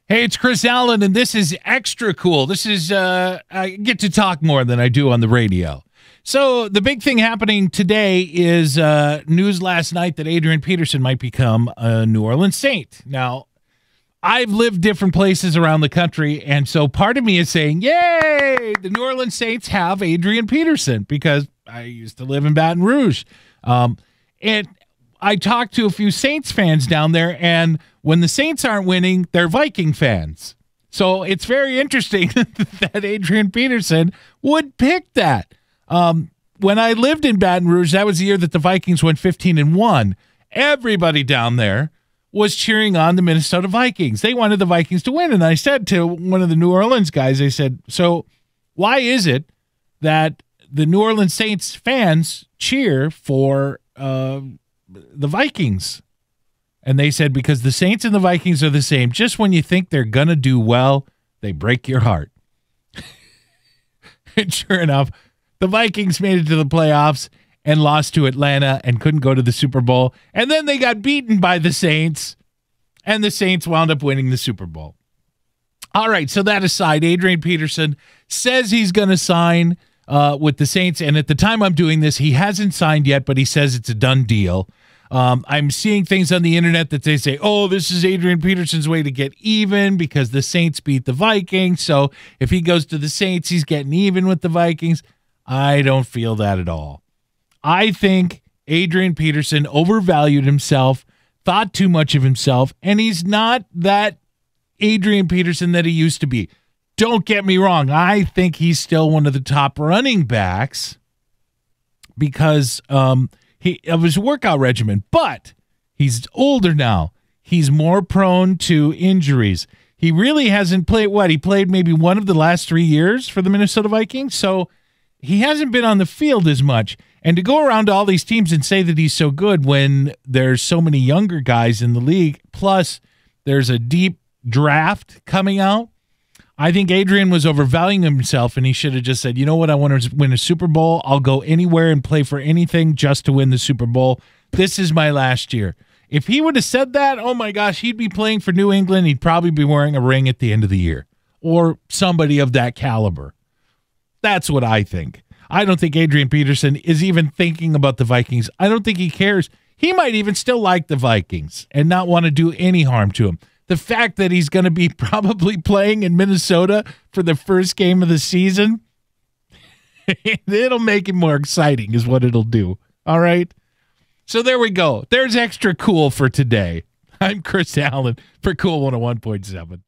Hey, it's Chris Allen, and this is Extra Cool. This is, I get to talk more than I do on the radio. So the big thing happening today is news last night that Adrian Peterson might become a New Orleans Saint. Now, I've lived different places around the country, and so part of me is saying, yay, the New Orleans Saints have Adrian Peterson, because I used to live in Baton Rouge. And I talked to a few Saints fans down there, and when the Saints aren't winning, they're Viking fans. So it's very interesting that Adrian Peterson would pick that. When I lived in Baton Rouge, that was the year that the Vikings went 15-1. Everybody down there was cheering on the Minnesota Vikings. They wanted the Vikings to win. And I said to one of the New Orleans guys, I said, so why is it that the New Orleans Saints fans cheer for the Vikings? And they said, because the Saints and the Vikings are the same. Just when you think they're going to do well, they break your heart. And sure enough, the Vikings made it to the playoffs and lost to Atlanta and couldn't go to the Super Bowl. And then they got beaten by the Saints, and the Saints wound up winning the Super Bowl. All right, so that aside, Adrian Peterson says he's going to sign with the Saints, and at the time I'm doing this, he hasn't signed yet, but he says it's a done deal. I'm seeing things on the internet that they say, oh, this is Adrian Peterson's way to get even because the Saints beat the Vikings, so if he goes to the Saints, he's getting even with the Vikings. I don't feel that at all. I think Adrian Peterson overvalued himself, thought too much of himself, and he's not that Adrian Peterson that he used to be. Don't get me wrong. I think he's still one of the top running backs because of his workout regimen, but he's older now. He's more prone to injuries. He really hasn't played he played maybe one of the last 3 years for the Minnesota Vikings, so he hasn't been on the field as much. And to go around to all these teams and say that he's so good when there's so many younger guys in the league, plus there's a deep draft coming out, I think Adrian was overvaluing himself, and he should have just said, you know what, I want to win a Super Bowl. I'll go anywhere and play for anything just to win the Super Bowl. This is my last year. If he would have said that, oh my gosh, he'd be playing for New England. He'd probably be wearing a ring at the end of the year, or somebody of that caliber. That's what I think. I don't think Adrian Peterson is even thinking about the Vikings. I don't think he cares. He might even still like the Vikings and not want to do any harm to him. The fact that he's going to be probably playing in Minnesota for the first game of the season, it'll make it more exciting is what it'll do. All right? So there we go. There's Extra Cool for today. I'm Chris Allen for KOOL 101.7.